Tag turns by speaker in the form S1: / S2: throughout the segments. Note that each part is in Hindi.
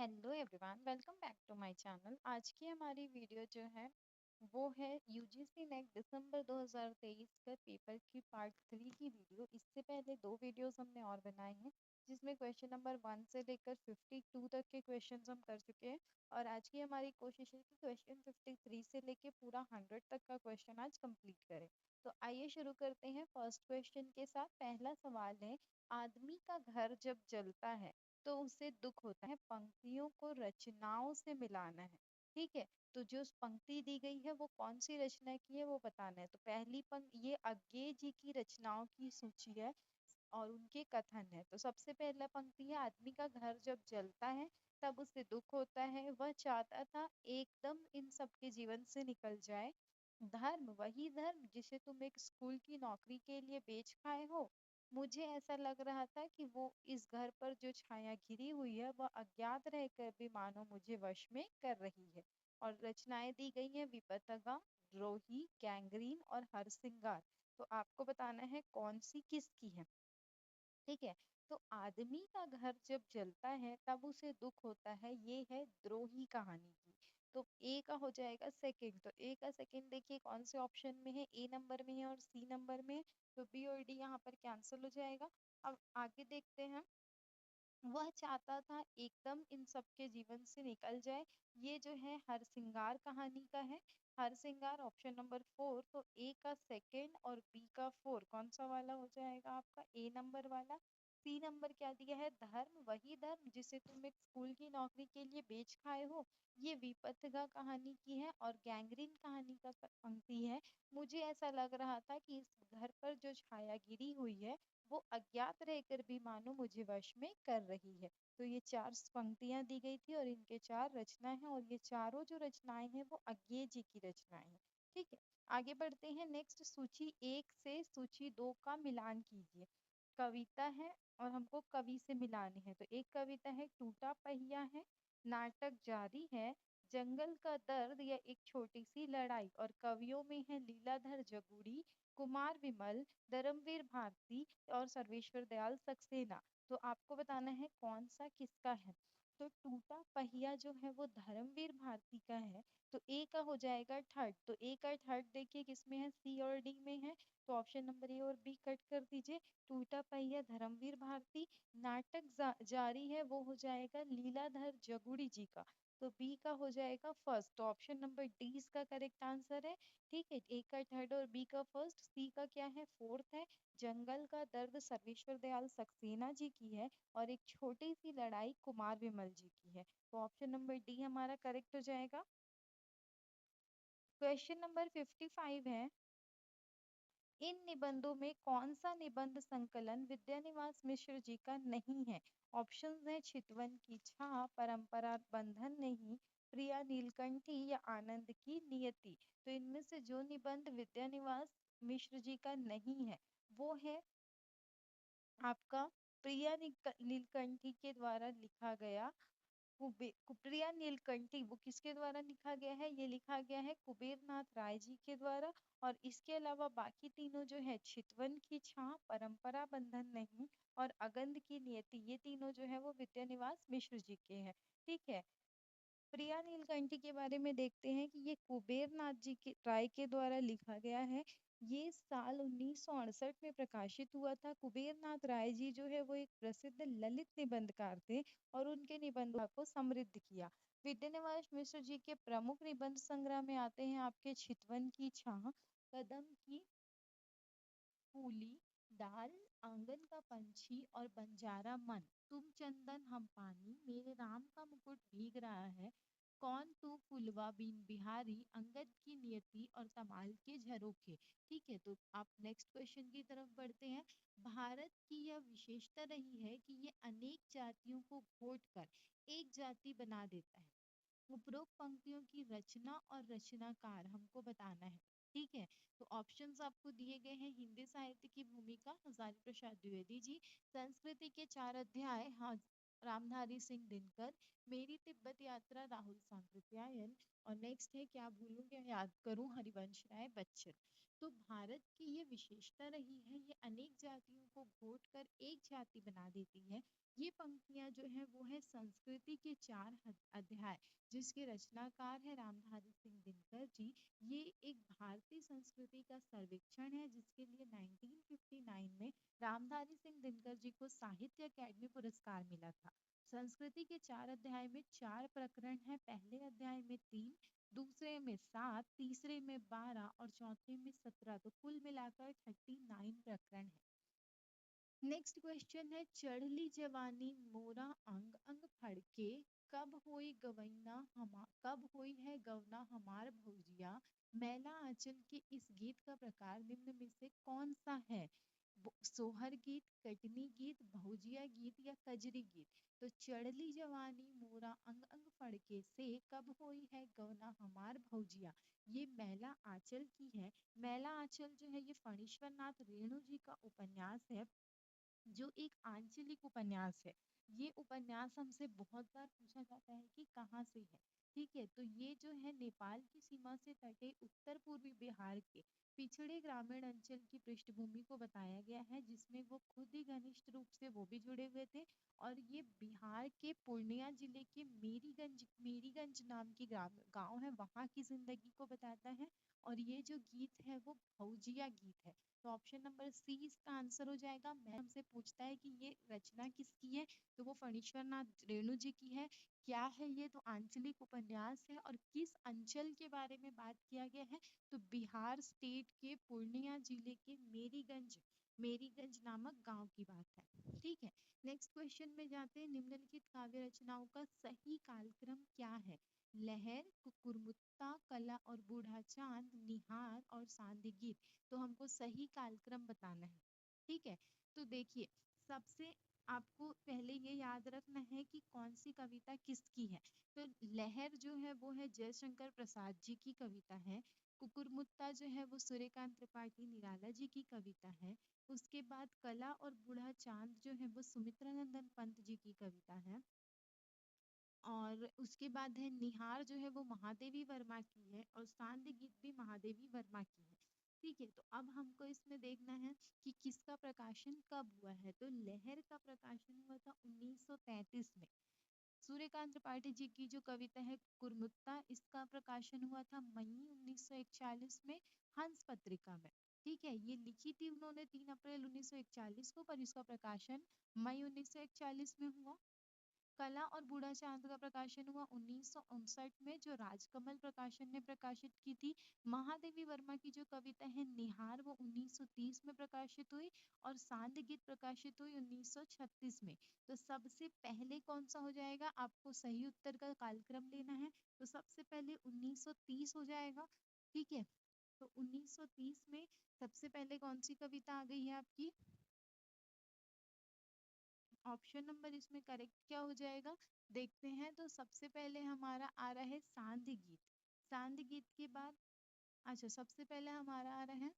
S1: Hello everyone, welcome back to my channel. आज की हमारी वीडियो जो है वो है यूजीसी नेट दिसंबर 2023 का पेपर की पार्ट 3 की वीडियो। इससे पहले दो वीडियोस हमने और बनाए हैं जिसमें क्वेश्चन नंबर 1 से लेकर 52 तक के क्वेश्चंस हम कर चुके हैं। और आज की हमारी कोशिश है कि क्वेश्चन 53 से लेकर पूरा 100 तक का क्वेश्चन आज कंप्लीट करें। तो आइए शुरू करते हैं फर्स्ट क्वेश्चन के साथ। पहला सवाल है, आदमी का घर जब जलता है तो उसे दुख होता है, पंक्तियों को रचनाओं से मिलाना है। ठीक है, तो जो पंक्ति दी गई है वो कौन सी रचना की है वो बताना है। तो पहली पंक्ति ये अज्ञे जी की रचनाओं की सूची है और उनके कथन है। तो सबसे पहला पंक्ति है, आदमी का घर जब जलता है तब उसे दुख होता है, वह चाहता था एकदम इन सबके जीवन से निकल जाए। धर्म वही धर्म जिसे तुम एक स्कूल की नौकरी के लिए बेच खाए हो। मुझे ऐसा लग रहा था कि वो इस घर पर जो छाया घिरी हुई है वह अज्ञात रहकर भी मानो मुझे वश में कर रही है। और रचनाएं दी गई हैं विपथगा, द्रोही, गैंग्रीन और हरसिंगार। तो आपको बताना है कौन सी किसकी है। ठीक है, तो आदमी का घर जब जलता है तब उसे दुख होता है, ये है द्रोही कहानी की। तो ए का हो जाएगा सेकंड। तो ए का सेकंड देखिए कौन से ऑप्शन में है, ए नंबर में है और सी नंबर में है। तो बी और डी यहाँ पर कैंसिल हो जाएगा। अब आगे देखते हैं, वह चाहता था एकदम इन सबके जीवन से निकल जाए। ये जो है हरसिंगार कहानी का है। हरसिंगार ऑप्शन नंबर 4। तो ए का सेकंड और बी का 4 कौन सा वाला हो जाएगा आपका, ए नंबर वाला। सी नंबर क्या दिया है, धर्म वही धर्म जिसे तुम एक स्कूल की नौकरी के लिए बेच खाए हो। ये विपथगा कहानी की है और गैंग्रीन कहानी का पंक्ति है। मुझे ऐसा लग रहा था कि इस घर पर जो छाया गिरी हुई है वो अज्ञात रहकर भी मानो मुझे वश में कर रही है। तो ये चार पंक्तियां दी गई थी और इनके चार रचनाएं हैं और ये चारों जो रचनाएं हैं वो अज्ञे जी की रचनाएं हैं। ठीक है, आगे बढ़ते हैं। नेक्स्ट, सूची 1 से सूची 2 का मिलान कीजिए। कविता है और हमको कवि से मिलानी है। तो एक कविता है टूटा पहिया है, नाटक जारी है, जंगल का दर्द या एक छोटी सी लड़ाई। और कवियों में है लीलाधर जगूड़ी, कुमार विमल, धर्मवीर भारती और सर्वेश्वर दयाल सक्सेना। तो आपको बताना है कौन सा किसका है। तो टूटा पहिया जो है वो धर्मवीर भारती का है। तो ए का हो जाएगा थर्ड। तो ए का थर्ड देखिए किसमें है, सी और डी में है। तो ऑप्शन नंबर ए और बी कट कर दीजिए। टूटा पहिया धर्मवीर भारती, नाटक जारी है वो हो जाएगा लीलाधर जगुड़ी जी का। तो बी का हो जाएगा फर्स्ट। तो ऑप्शन नंबर डी इसका करेक्ट आंसर है। ठीक है, ए का थर्ड और बी का फर्स्ट, सी का क्या है, फोर्थ है। जंगल का दर्द सर्वेश्वर दयाल सक्सेना जी की है और एक छोटी सी लड़ाई कुमार विमल जी की है। तो ऑप्शन नंबर डी हमारा करेक्ट हो जाएगा। क्वेश्चन नंबर 55 है, इन निबंधों में कौन सा निबंध संकलन विद्यानिवास मिश्र जी का नहीं है। ऑप्शंस हैं चितवन की छाप, परंपरा बंधन नहीं, प्रिया नीलकंठी या आनंद की नियति। तो इनमें से जो निबंध विद्यानिवास मिश्र जी का नहीं है वो है आपका प्रिया नीलकंठी के द्वारा लिखा गया कुप्रिया नीलकंठी। वो किसके द्वारा लिखा गया है, ये लिखा गया है कुबेर नाथ राय जी के द्वारा। और इसके अलावा बाकी तीनों जो है चितवन की छाप, परंपरा बंधन नहीं और अगंध की नियति, ये तीनों जो है वो विद्यानिवास मिश्र जी के हैं। ठीक है, प्रिया नीलकंठी के बारे में देखते हैं कि ये कुबेर नाथ जी के राय के द्वारा लिखा गया है। ये साल 1968 में प्रकाशित हुआ था। कुबेर नाथ राय जी जो है वो एक प्रसिद्ध ललित निबंधकार थे और उनके निबंधों को समृद्ध किया। विद्यानिवास मिश्र जी के प्रमुख निबंध संग्रह में आते हैं आपके चितवन की छाह, कदम की फूली दाल, आंगन का पंछी और बंजारा मन, तुम चंदन हम पानी, मेरे राम का मुकुट भीग रहा है, कौन तू फुलवा बिन बिहारी, अंगद की नियति और कमाल के झरोखे। ठीक है, तो आप नेक्स्ट क्वेश्चन की तरफ बढ़ते हैं। भारत की यह विशेषता रही है कि ये अनेक जातियों को घोट कर एक जाति बना देता है। उपरोक्त पंक्तियों की रचना और रचनाकार हमको बताना है। ठीक है, तो ऑप्शंस आपको दिए गए हैं। हिंदी साहित्य की भूमिका हजारी प्रसाद द्विवेदी जी, संस्कृति के 4 अध्याय हाँ रामधारी सिंह दिनकर, मेरी तिब्बत यात्रा राहुल सांकृत्यायन और नेक्स्ट है क्या भूलूं क्या याद करूं हरिवंश राय बच्चन। तो भारत की ये विशेषता रही है, ये अनेक जातियों को घोट कर एक जाति बना देती है। ये पंक्तियां जो है वो है संस्कृति के चार अध्याय, जिसके रचनाकार है रामधारी सिंह दिनकर जी। ये एक भारतीय संस्कृति का सर्वेक्षण है, जिसके लिए 1959 में रामधारी सिंह दिनकर जी को साहित्य अकादमी पुरस्कार मिला था। संस्कृति के चार अध्याय में चार प्रकरण है, पहले अध्याय में 3, दूसरे में 7, तीसरे में 12 और चौथे में 17, तो कुल मिलाकर 39 प्रकरण है। नेक्स्ट क्वेश्चन है, चढ़ली जवानी मोरा अंग अंग फड़के, कब होई है गवना हमार भौजिया, मैला आंचल के इस गीत का प्रकार निम्न में से कौन सा है? सोहर गीत, कटनी गीत, भौजिया गीत या कजरी गीत। तो चढ़ली जवानी मोरा अंग अंग फड़के से कब होई है गवना हमार भौजिया, ये मैला आंचल की है। मैला आंचल जो है ये फणीश्वर नाथ रेणु जी का उपन्यास है, जो एक आंचलिक उपन्यास है। ये उपन्यास हमसे बहुत बार पूछा जाता है कि कहाँ से है। ठीक है, तो ये जो है नेपाल की सीमा से सटे उत्तर पूर्वी बिहार के पिछड़े ग्रामीण अंचल की पृष्ठभूमि को बताया गया है, जिसमें वो खुद ही घनिष्ठ रूप से वो भी जुड़े हुए थे। और ये बिहार के पूर्णिया जिले के मेरीगंज नाम की गांव है, वहाँ की जिंदगी को बताता है। और ये जो गीत है वो भौजिया गीत है। तो ऑप्शन नंबर सी इसका आंसर हो जाएगा। मैं हमसे पूछता है कि ये रचना किसकी है, तो वो फणीश्वर नाथ रेणु जी की है। क्या है ये? तो आंचलिक उपन्यास है। और किस अंचल के बारे में बात किया गया है? तो बिहार स्टेट के पूर्णिया जिले के मेरीगंज नामक गांव की बात है। ठीक है, नेक्स्ट क्वेश्चन में जाते हैं। निम्नलिखित काव्य रचनाओं का सही कालक्रम क्या है? लहर, कुकुरमुत्ता, कला और बूढ़ा चांद, निहार और सांध्य गीत। तो हमको सही कालक्रम बताना है। ठीक है, तो देखिए, सबसे आपको पहले ये याद रखना है कि कौन सी कविता किसकी है। तो लहर जो है वो है जयशंकर प्रसाद जी की कविता है। कुकुरमुत्ता जो है वो सूर्यकांत त्रिपाठी निराला जी की कविता है। उसके बाद कला और बूढ़ा चांद जो है वो सुमित्रा नंदन पंत जी की कविता है। और उसके बाद है निहार जो है वो महादेवी वर्मा की है। और सांध्य गीत भी महादेवी वर्मा की है। ठीक है, तो अब हमको इसमें देखना है कि किसका प्रकाशन कब हुआ है। तो लहर का प्रकाशन हुआ था 1933 में। सूर्यकांत त्रिपाठी जी की जो कविता है कुरमुत्ता, इसका प्रकाशन हुआ था मई 1941 में हंस पत्रिका में। ठीक है, ये लिखी थी उन्होंने 3 अप्रैल 1941 को, पर इसका प्रकाशन मई 1941 में हुआ। कला और बूढ़ा चांद का प्रकाशन हुआ 1959 में, जो राजकमल प्रकाशन ने प्रकाशित की थी। महादेवी वर्मा की जो कविता है निहार, वो 1930 में प्रकाशित हुई। और सांध्य गीत प्रकाशित हुई 1936 में। तो सबसे पहले कौन सा हो जाएगा? आपको सही उत्तर का कालक्रम लेना है। तो सबसे पहले 1930 हो जाएगा। ठीक है, तो 1930 में सबसे पहले कौन सी कविता आ गई है आपकी? ऑप्शन नंबर इसमें करेक्ट क्या हो जाएगा? देखते हैं। तो सबसे पहले हमारा आ रहा है सांध्य गीत। सांध्य गीत के बाद, अच्छा, सबसे पहले हमारा आ रहा है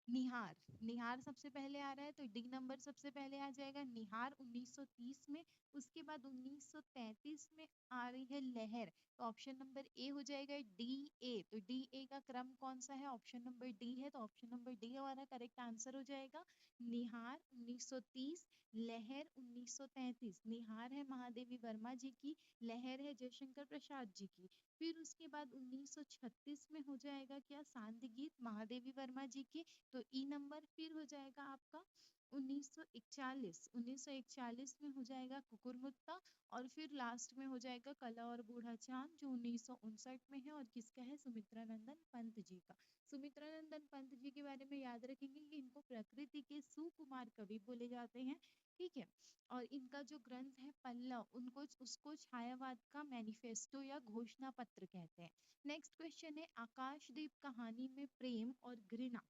S1: निहार। निहार सबसे पहले आ रहा है, तो डी नंबर सबसे पहले आ जाएगा निहार 1930 में। उसके बाद 1933 में आ रही है लहर। तो ऑप्शन नंबर ए हो जाएगा डी ए। तो डी ए का क्रम कौन सा है? ऑप्शन नंबर डी है। तो ऑप्शन नंबर डी हमारा करेक्ट आंसर हो जाएगा। निहार 1930, लहर 1933। निहार है महादेवी वर्मा जी की, लहर है जयशंकर प्रसाद जी की। फिर उसके बाद 1936 में हो जाएगा क्या? सांध्य गीत महादेवी वर्मा जी की। तो ई नंबर फिर हो जाएगा आपका 1941 में हो जाएगा कुकुरमुत्ता। और फिर लास्ट में हो जाएगा कला और बूढ़ा चांद, जो 1959 में है। और किसका है? सुमित्रा नंदन पंत जी का। सुमित्रा नंदन पंत जी के बारे में याद रखेंगे कि इनको प्रकृति के सुकुमार कवि बोले जाते हैं। ठीक है, और इनका जो ग्रंथ है पल्लव, उनको उसको छायावाद का मैनिफेस्टो या घोषणा पत्र कहते हैं। नेक्स्ट क्वेश्चन है, आकाशदीप कहानी में प्रेम और घृणा,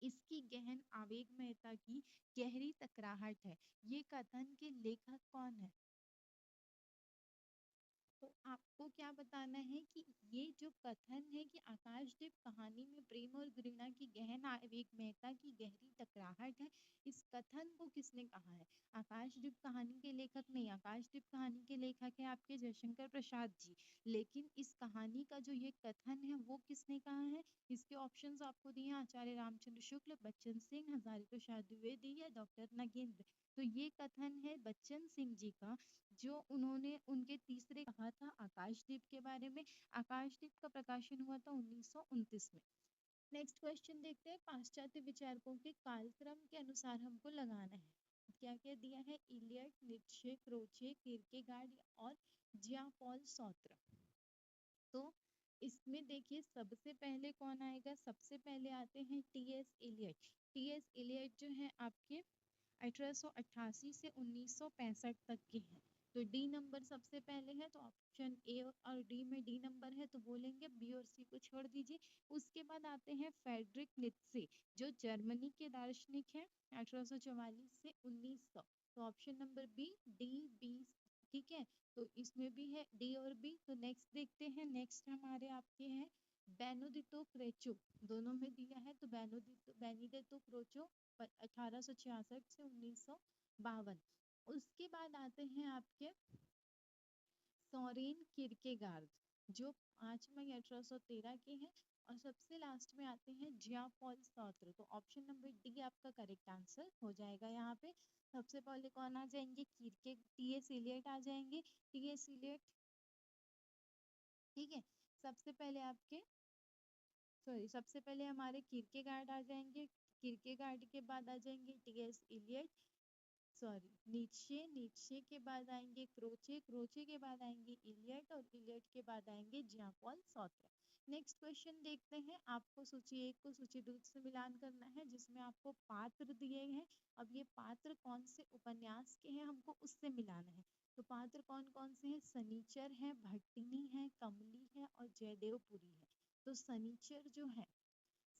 S1: इसकी गहन आवेगमयता की गहरी टकराहट है। ये कथन के लेखक कौन है? तो आपको क्या बताना है कि ये जो कथन है कि आकाशदीप कहानी में प्रेम और घृणा की गहन आवेगमयता की गहरी टकराहट है, इस कथन को किसने कहा है? आकाशदीप कहानी के लेखक नहीं, आकाशदीप कहानी के लेखक है आपके जयशंकर प्रसाद जी। लेकिन इस कहानी का जो ये कथन है वो किसने कहा है? इसके ऑप्शंस आपको दिए हैं, आचार्य रामचंद्र शुक्ल, बच्चन सिंह, हजारी प्रसाद द्विवेदी या डॉक्टर नगेंद्र। तो ये कथन है बच्चन सिंह जी का, जो उन्होंने उनके तीसरे कहा था आकाशदीप के बारे में। आकाशदीप का प्रकाशन हुआ था 1929 में। नेक्स्ट क्वेश्चन देखते हैं, पाश्चात्य विचारकों के कालक्रम के अनुसार हमको लगाना है। क्या क्या दिया है? इलियट, नीत्शे, क्रोचे, किरकेगार्ड और जिया पॉल सॉत्र। तो इसमें देखिए सबसे पहले कौन आएगा? सबसे पहले आते हैं टी.एस. इलियट। टी.एस. इलियट जो है आपके 1888 से 1965 तक के हैं। तो डी नंबर सबसे पहले है, तो ऑप्शन ए और डी में डी नंबर है तो बोलेंगे, बी और सी को छोड़ दीजिए। उसके बाद आते हैं फेडरिक नीत्शे, जो जर्मनी के दार्शनिक हैं, 1844 से 1900। तो option number B, D, B, ठीक है। तो इसमें भी है डी और बी। तो नेक्स्ट देखते हैं, नेक्स्ट हमारे आपके हैं बेनोदितो क्रेचो, दोनों में दिया है। तो बेनिडेतो क्रोचो 1866 से 1952। उसके बाद आते हैं आपके सोरेन किरकेगार्ड, जो 5 मई 1813 के हैं। और सबसे लास्ट में आते हैं जिया पॉल सॉत्र। तो ऑप्शन नंबर डी आपका करेक्ट आंसर हो जाएगा। यहाँ पे सबसे पहले कौन आ जाएंगे? टी.एस. इलियट आ जाएंगे। टी.एस. इलियट, ठीक है। सबसे पहले आपके सबसे पहले हमारे किरकेगार्ड आ जाएंगे। किरकेगार्ड के बाद आ जाएंगे टी.एस. इलियट, नीचे नीचे के बाद आएंगे क्रोचे, क्रोचे के बाद आएंगे इलियट, और इलियट के बाद आएंगे जिया पॉल सॉत्र। नेक्स्ट क्वेश्चन देखते हैं, आपको सूची एक को सूची दो से मिलान करना है, जिसमें आपको पात्र दिए हैं। अब ये पात्र कौन से उपन्यास के हैं हमको उससे मिलाना है। तो पात्र कौन कौन से हैं? सनीचर है, भट्टिनी है, कमली है और जयदेवपुरी है। तो सनीचर जो है,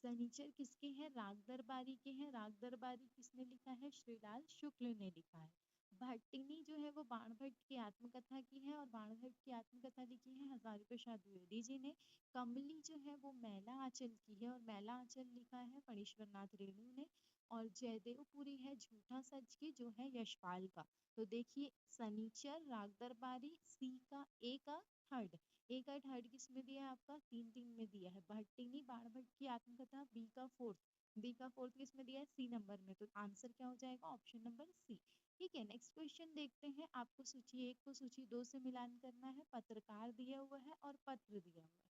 S1: सनीचर किसके हैं? राग दरबारी के हैं। राग दरबारी किसने लिखा है? श्रीलाल शुक्ल ने लिखा है। भट्टिनी जो है वो बाणभट्ट की आत्मकथा की है, और बाणभट्ट की आत्मकथा लिखी है हजारी प्रसाद द्विवेदी जी ने। कमली जो है वो मैला आंचल की है, और मैला आंचल लिखा है फणीश्वर नाथ रेणु ने। और जयदेवपुरी है झूठा सच की, जो है यशपाल का। तो देखिए सनीचर, राग दरबारी, सी का ए का थर्ड, ए का थर्ड किसमें दिया है आपका? 3-3 में दिया है। भट्टिनी बाणभट्ट की आत्मकथा बी का फोर्थ, बी का फोर्थ किसमें दिया है? सी नंबर में। तो आंसर क्या हो जाएगा? Option number C. ठीक है, नेक्स्ट क्वेश्चन देखते हैं, आपको सूची एक को सूची दो से मिलान करना है। पत्रकार दिया हुआ है और पत्र दिया हुआ है,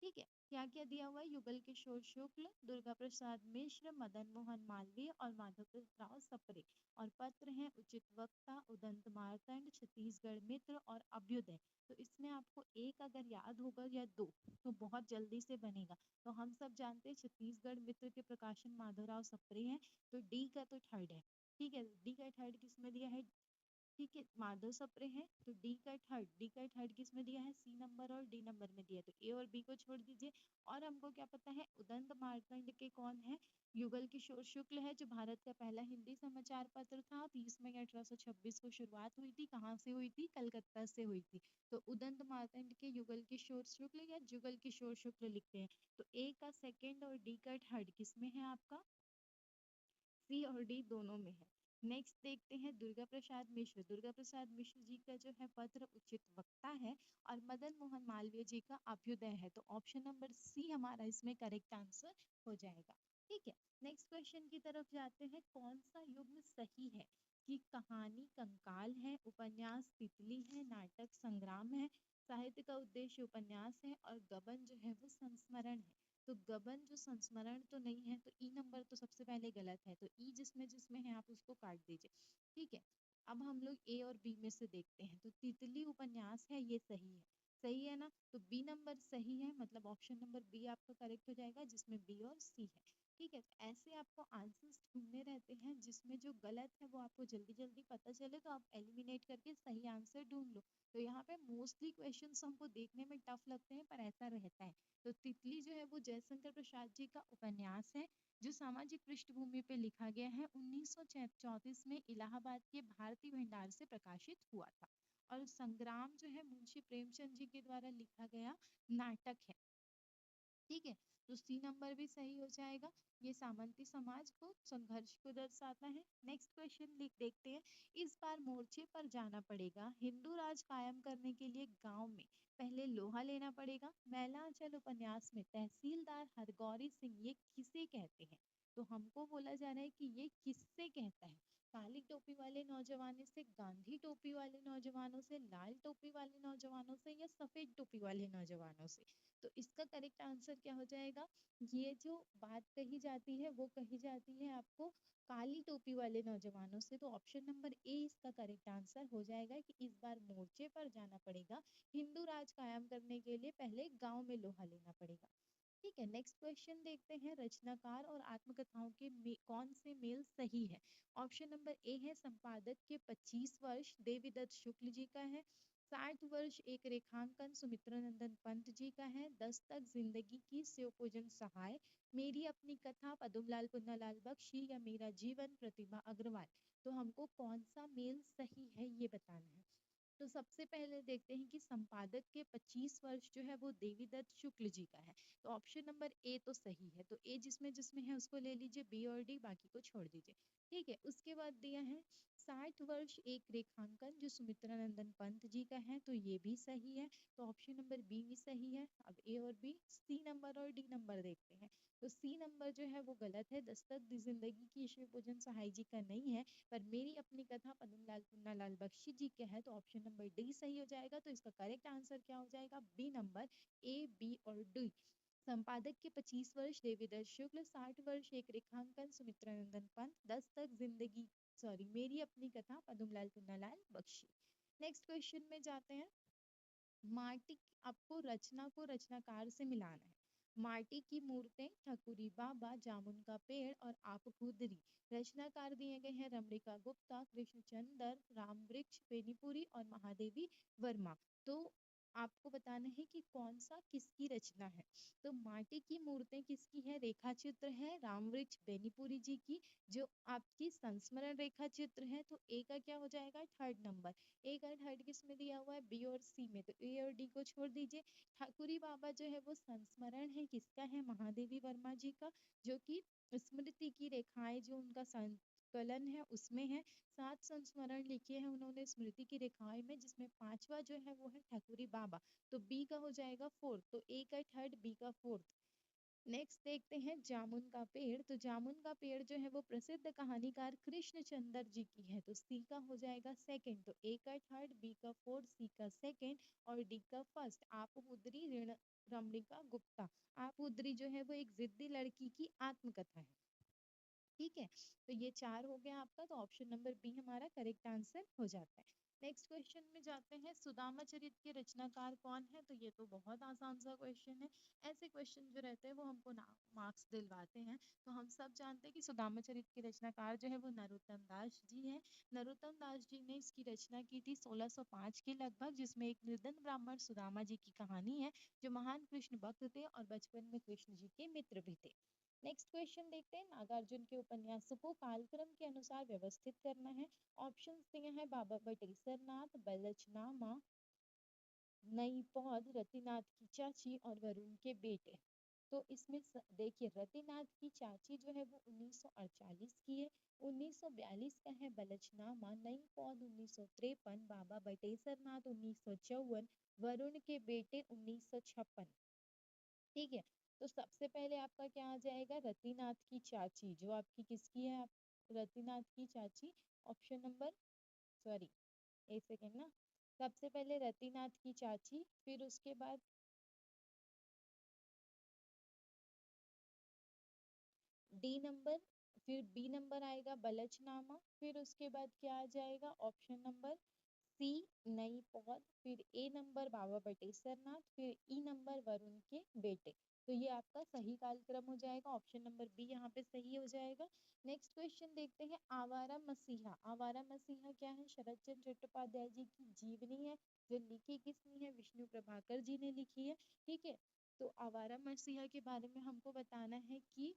S1: ठीक है। क्या क्या दिया हुआ है? युगल किशोर शुक्ल, दुर्गा प्रसाद मिश्र, मदन मोहन मालवीय और माधव राव सप्रे। और पत्र हैं उचित वक्ता, उदंत मार्तंड, छत्तीसगढ़ मित्र और अभ्युदय। तो इसमें आपको एक अगर याद होगा या दो तो बहुत जल्दी से बनेगा। तो हम सब जानते हैं छत्तीसगढ़ मित्र के प्रकाशन माधवराव सप्रे हैं। तो डी का तो थर्ड है, ठीक है। डी का थर्ड किसमें दिया है? ठीक है, माधव सप्रे हैं। तो डी का थर्ड किसमें दिया है? सी नंबर और डी नंबर में दिया है। तो ए और बी को छोड़ दीजिए। और हमको क्या पता है? उदंत मार्तंड के कौन है? युगल किशोर शुक्ल है, जो भारत का पहला हिंदी समाचार पत्र था। 30 मई 1826 को शुरुआत हुई थी। कहाँ से हुई थी? कलकत्ता से हुई थी। तो उदंत मार्तंड के युगल किशोर शुक्ल या जुगल किशोर शुक्ल लिखते हैं। तो ए का सेकेंड और डी का थर्ड किसमें है आपका? सी और डी दोनों में है। नेक्स्ट देखते हैं दुर्गा प्रसाद मिश्र। दुर्गा प्रसाद मिश्र जी का जो है पत्र उचित वक्ता है, और मदन मोहन मालवीय जी का अभ्युदय है। तो ऑप्शन नंबर सी हमारा इसमें करेक्ट आंसर हो जाएगा। ठीक है, नेक्स्ट क्वेश्चन की तरफ जाते हैं, कौन सा युग्म सही है? कि कहानी कंकाल है, उपन्यास तितली है, नाटक संग्राम है, साहित्य का उद्देश्य उपन्यास है, और गबन जो है वो संस्मरण है। तो गबन जो संस्मरण तो नहीं है, तो ई नंबर तो सबसे पहले गलत है। तो ई जिसमें जिसमें है आप उसको काट दीजिए, ठीक है। अब हम लोग ए और बी में से देखते हैं। तो तितली उपन्यास है, ये सही है, सही है ना? तो बी नंबर सही है, मतलब ऑप्शन नंबर बी आपका करेक्ट हो जाएगा, जिसमें बी और सी है। ठीक है, तो ऐसे आपको आंसर्स ढूंढने रहते हैं जिसमें जो गलत है वो आपको जल्दी जल्दी पता चले, तो आप एलिमिनेट करके सही आंसर ढूंढ लो। तो यहाँ पे मोस्टली क्वेश्चंस हमको देखने में टफ लगते हैं पर ऐसा रहता है। तो तितली जो है वो जयशंकर प्रसाद जी का उपन्यास है जो सामाजिक पृष्ठभूमि पे लिखा गया है। 1934 में इलाहाबाद के भारती भंडार से प्रकाशित हुआ था और संग्राम जो है मुंशी प्रेमचंद जी के द्वारा लिखा गया नाटक है। ठीक है, तो सी नंबर भी सही हो जाएगा। ये सामंती समाज को संघर्ष को दर्शाता है। नेक्स्ट क्वेश्चन लिख देखते हैं। इस बार मोर्चे पर जाना पड़ेगा, हिंदू राज कायम करने के लिए गांव में पहले लोहा लेना पड़ेगा। मैलांचल उपन्यास में तहसीलदार हरगौरी सिंह ये किसे कहते हैं? तो हमको बोला जा रहा है कि ये किससे कहता है। काली टोपी वाले नौजवानों से, गांधी टोपी वाले नौजवानों से, लाल टोपी वाले नौजवानों से, या सफेद टोपी वाले नौजवानों से? तो इसका करेक्ट आंसर क्या हो जाएगा? ये जो बात कही जाती है वो कही जाती है आपको काली टोपी वाले नौजवानों से। तो ऑप्शन नंबर ए इसका करेक्ट आंसर हो जाएगा कि इस बार मोर्चे पर जाना पड़ेगा, हिंदू राज कायम करने के लिए पहले गांव में लोहा लेना पड़ेगा। ठीक है, नेक्स्ट क्वेश्चन देखते हैं। रचनाकार और आत्मकथाओं के कौन से मेल सही है? ऑप्शन नंबर ए है संपादक के 25 वर्ष देवीदत्त शुक्ल जी का है। 60 वर्ष एक रेखांकन सुमित्रानंदन पंत जी का है। 10 तक जिंदगी की शिवपूजन सहाय, मेरी अपनी कथा पद्मलाल पुन्नालाल बख्शी, या मेरा जीवन प्रतिभा अग्रवाल। तो हमको कौन सा मेल सही है ये बताना है। तो सबसे पहले देखते हैं कि संपादक के 25 वर्ष जो है वो देवीदत्त शुक्ल जी का है। तो ऑप्शन नंबर ए तो सही है, तो ए जिसमें जिसमें है उसको ले लीजिए, बी और डी बाकी को छोड़ दीजिए। ठीक है, उसके बाद दिया है 60 वर्ष एक रेखांकन जो सुमित्रानंदन पंत जी का है, तो ये भी सही है। तो ऑप्शन नंबर बी भी सही है। अब ए और बी, सी नंबर और डी नंबर देखते हैं। तो सी नंबर जो है वो गलत है, दस्तक दी जिंदगी की शिव पूजन सहाय जी का नहीं है, पर मेरी अपनी कथा पद्मलाल पुन्नालाल बख्शी जी का है। तो ऑप्शन नंबर डी सही हो जाएगा। तो इसका करेक्ट आंसर क्या हो जाएगा? बी नंबर, ए बी और डी। संपादक के 25 वर्ष देवीदत्त शुक्ल, 60 वर्ष एक रेखांकन सुमित्रानंदन पंत, 10 तक जिंदगी मेरी अपनी कथा पद्मलाल पुन्नालाल बख्शी। नेक्स्ट क्वेश्चन में जाते हैं। माटी, आपको रचना को रचनाकार से मिलाना है। माटी की मूर्तें, ठकुरी बाबा, जामुन का पेड़ और आप खुदरी। रचनाकार दिए गए हैं रमणिका गुप्ता, कृष्णचंद्र, राम वृक्ष बेनीपुरी और महादेवी वर्मा। तो आपको बताना है कि कौन सा किसकी रचना है। तो माटी की मूर्तें किसकी है? रेखा चित्र है राम वृक्ष बेनीपुरी जी की, जो आपकी संस्मरण रेखा चित्र है। तो ए का क्या हो जाएगा? Third number. ए का थर्ड किस में दिया हुआ है? बी और सी में, तो ए और डी को छोड़ दीजिए। ठाकुरी बाबा जो है वो संस्मरण है किसका है? महादेवी वर्मा जी का, जो कि स्मृति की रेखाएं जो उनका संकलन है उसमें है। 7 संस्मरण लिखे हैं उन्होंने स्मृति की रेखाएं में, जिसमें पांचवा जो है वो है ठाकुरी बाबा। तो बी का हो जाएगा फोर्थ, तो ए का थर्ड, बी का फोर्थ। नेक्स्ट देखते हैं जामुन का पेड़। तो जामुन का पेड़ जो है वो प्रसिद्ध कहानीकार कृष्णचंद्र जी की है, तो सी का हो जाएगा सेकंड। तो ए का थर्ड, बी का फोर्थ, सी का सेकंड और डी का फर्स्ट। आप उदरी ऋण रमणिका गुप्ता, आप उदरी जो है वो एक जिद्दी लड़की की आत्मकथा है। ठीक है, तो ये 4 हो गया आपका, तो ऑप्शन नंबर बी हमारा करेक्ट आंसर हो जाता है। नेक्स्ट क्वेश्चन में जाते हैं। सुदामा चरित के रचनाकार कौन है? तो ये तो बहुत आसान सा क्वेश्चन है। ऐसे क्वेश्चन जो रहते हैं वो हमको ना मार्क्स दिलवाते हैं। तो हम सब जानते हैं कि सुदामा चरित के रचनाकार जो है वो नरोत्तम दास जी हैं। नरोत्तम दास जी ने इसकी रचना की थी 1605 के लगभग, जिसमें एक निर्धन ब्राह्मण सुदामा जी की कहानी है, जो महान कृष्ण भक्त थे और बचपन में कृष्ण जी के मित्र भी थे। नेक्स्ट क्वेश्चन देखते हैं। नागार्जुन के उपन्यासों को कालक्रम के अनुसार व्यवस्थित करना है। ऑप्शंस दिए हैं बाबा बटेसर नाथ, बलचनामा, नई पौध, रतिनाथ की चाची और वरुण के बेटे। तो इसमें देखिए, रतिनाथ की चाची जो है वो 1948 की है। 1942 का है बलचनामा, नई पौध 1953, बाबा बटेसर नाथ 1954, वरुण के बेटे 1956। ठीक है, तो सबसे पहले आपका क्या आ जाएगा? रतिनाथ की चाची, जो आपकी किसकी है? आप रतिनाथ की चाची, ऑप्शन नंबर, सॉरी एक सेकेंड ना, सबसे पहले रतिनाथ की चाची, फिर उसके बाद डी नंबर, फिर बी नंबर आएगा बलचनामा, फिर उसके बाद क्या आ जाएगा? ऑप्शन नंबर सी नई पौध, फिर ए नंबर बाबा बटेश्वरनाथ, फिर ई नंबर वरुण के बेटे। तो ये आपका सही कालक्रम हो जाएगा, ऑप्शन नंबर बी यहाँ पे सही हो जाएगा। नेक्स्ट क्वेश्चन देखते हैं, आवारा मसीहा। आवारा मसीहा क्या है? शरद चंद्र चट्टोपाध्याय जी की जीवनी है, जो लिखी किसने है? विष्णु प्रभाकर जी ने लिखी है। ठीक है, तो आवारा मसीहा के बारे में हमको बताना है कि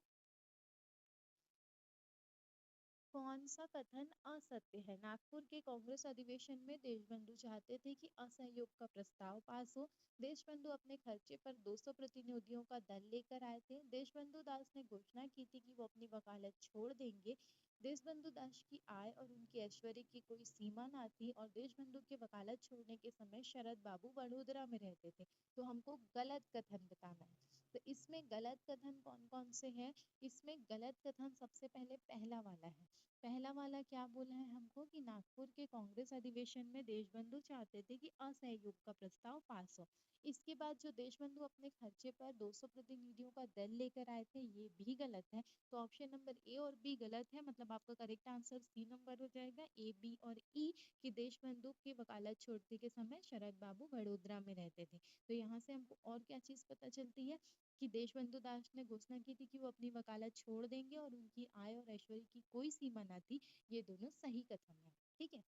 S1: कौन सा कथन असत्य है। नागपुर के कांग्रेस अधिवेशन में देशबंधु चाहते थे कि असहयोग का प्रस्ताव पास हो। देशबंधु अपने खर्चे पर 200 प्रतिनिधियों का दल लेकर आए थे। देशबंधु दास ने घोषणा की थी कि वो अपनी वकालत छोड़ देंगे। देशबंधु दास की आय और उनके ऐश्वर्य की कोई सीमा ना थी और देशबंधु के वकालत छोड़ने के समय शरद बाबू वडोदरा में रहते थे। तो हमको गलत कथन बताना है। तो इसमें गलत कथन कौन कौन से हैं? इसमें गलत कथन सबसे पहले पहला वाला है। पहला वाला क्या बोला है हमको कि नागपुर के कांग्रेस अधिवेशन में देशबंधु चाहते थे कि असहयोग का प्रस्ताव पास हो। इसके बाद जो देशबंधु अपने खर्चे पर 200 प्रतिनिधियों का दल लेकर आए थे, ये भी गलत है। तो ऑप्शन नंबर ए और बी गलत है, मतलब आपका करेक्ट आंसर सी नंबर हो जाएगा, ए बी और ई, कि देशबंधु की वकालत छोड़ने के समय शरद बाबू वडोदरा में रहते थे। तो यहाँ से हमको और क्या चीज पता चलती है कि देशबंधु दास ने घोषणा की थी कि वो अपनी वकालत छोड़ देंगे और उनकी आय और ऐश्वर्य की कोई सीमा ना थी। ये दोनों सही कथन है। ठीक है,